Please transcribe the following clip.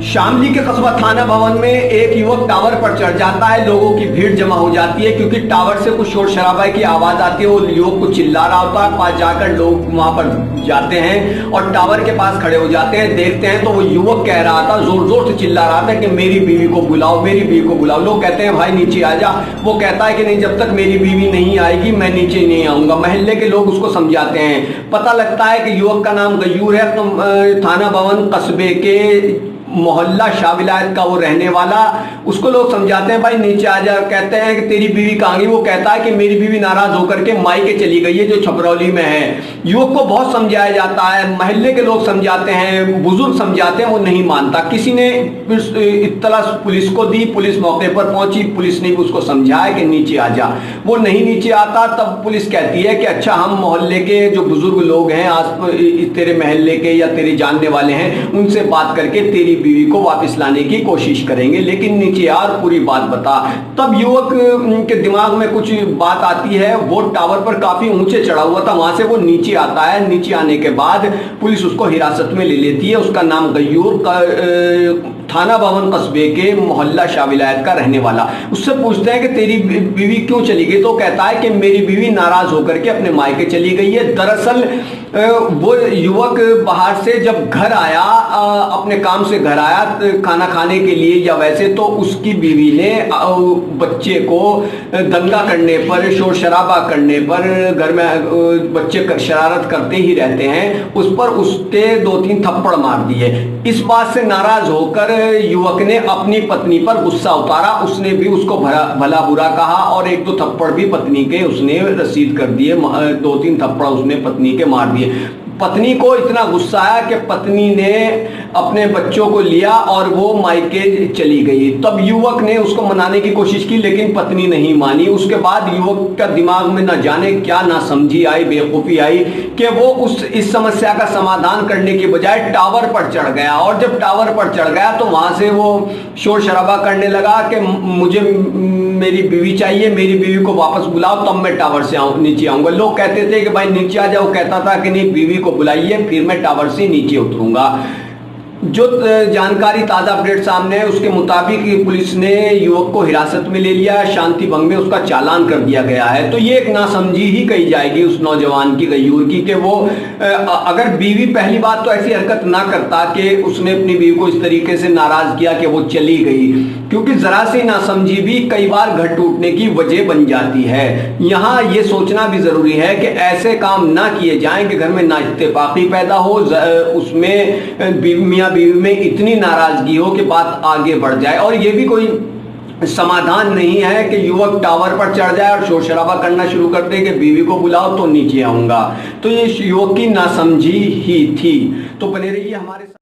शामली के कस्बा थाना भवन में एक युवक टावर पर चढ़ जाता है। लोगों की भीड़ जमा हो जाती है क्योंकि टावर से कुछ शोर शराबा की आवाज आती है। वो युवक को चिल्ला रहा होता है। पास जाकर लोग वहां पर जाते हैं और टावर के पास खड़े हो जाते हैं। देखते हैं तो वो युवक कह रहा था, जोर जोर से चिल्ला रहा था कि मेरी बीवी को बुलाओ, मेरी बीवी को बुलाओ। लोग कहते हैं भाई नीचे आ जा। वो कहता है कि नहीं, जब तक मेरी बीवी नहीं आएगी मैं नीचे नहीं आऊंगा। मोहल्ले के लोग उसको समझाते हैं। पता लगता है कि युवक का नाम गयूर है। तो थाना भवन कस्बे के मोहल्ला शाह विलायत का वो रहने वाला। उसको लोग समझाते हैं भाई नीचे आ जा। कहते हैं कि तेरी बीवी कहाँ गई? वो कहता है कि मेरी बीवी नाराज होकर के मायके चली गई है जो छपरौली में है। युवक को बहुत समझाया जाता है, मोहल्ले के लोग समझाते हैं, बुजुर्ग समझाते हैं, वो नहीं मानता। किसी ने इत्तला पुलिस को दी, पुलिस मौके पर पहुंची। पुलिस ने भी उसको समझाया कि नीचे आ जा। वो नहीं नीचे आता। तब पुलिस कहती है कि अच्छा, हम मोहल्ले के जो बुजुर्ग लोग हैं, आज तेरे मोहल्ले के या तेरे जानने वाले हैं, उनसे बात करके तेरी बीवी को वापस लाने की कोशिश करेंगे, लेकिन नीचे यार पूरी बात बता। तब युवक के दिमाग में कुछ बात आती है। वो टावर पर काफी ऊंचे चढ़ा हुआ था, वहां से वो नीचे आता है। नीचे आने के बाद पुलिस उसको हिरासत में ले लेती है। उसका नाम गयूर थाना भवन कस्बे के मोहल्ला शाह विलायत का रहने वाला। उससे पूछते हैं कि तेरी बीवी क्यों चली गई? तो कहता है कि मेरी बीवी नाराज होकर के अपने मायके चली गई है। दरअसल वो युवक बाहर से जब घर आया, अपने काम से घर आया खाना खाने के लिए या वैसे, तो उसकी बीवी ने बच्चे को दंगा करने पर, शोर शराबा करने पर, घर में बच्चे शरारत करते ही रहते हैं, उस पर उसके 2-3 थप्पड़ मार दिए। इस बात से नाराज होकर युवक ने अपनी पत्नी पर गुस्सा उतारा। उसने भी उसको भला बुरा कहा और 1-2 थप्पड़ भी पत्नी के उसने रसीद कर दिए। 2-3 थप्पड़ उसने पत्नी के मार दिए। पत्नी को इतना गुस्सा आया कि पत्नी ने अपने बच्चों को लिया और वो मायके चली गई। तब युवक ने उसको मनाने की कोशिश की, लेकिन पत्नी नहीं मानी। उसके बाद युवक का दिमाग में न जाने क्या ना समझी आई, बेवकूफ़ी आई कि वो इस समस्या का समाधान करने के बजाय टावर पर चढ़ गया। और जब टावर पर चढ़ गया तो वहां से वो शोर शराबा करने लगा कि मुझे मेरी बीवी चाहिए, मेरी बीवी को वापस बुलाओ, तब मैं टावर से नीचे आऊंगा। लोग कहते थे कि भाई नीचे आ जाओ। कहता था कि नहीं, बीवी को बुलाइए, फिर मैं टावर से नीचे उतरूंगा। जो जानकारी ताज़ा अपडेट सामने है उसके मुताबिक पुलिस ने युवक को हिरासत में ले लिया। शांति भंग में उसका चालान कर दिया गया है। तो ये एक नासमझी ही कही जाएगी उस नौजवान की, गयूर की, कि वो अगर बीवी, पहली बात तो ऐसी हरकत ना करता कि उसने अपनी बीवी को इस तरीके से नाराज किया कि वो चली गई, क्योंकि जरा सी नासमझी भी कई बार घर टूटने की वजह बन जाती है। यहाँ ये सोचना भी जरूरी है कि ऐसे काम ना किए जाएं कि घर में नाइत्तेफाकी पैदा हो, उसमें मियां बीवी में इतनी नाराजगी हो कि बात आगे बढ़ जाए। और ये भी कोई समाधान नहीं है कि युवक टावर पर चढ़ जाए और शोर शराबा करना शुरू कर दे कि बीवी को बुलाओ तो नीचे आऊंगा। तो ये युवक की नासमझी ही थी। तो बने रहिए हमारे साथ।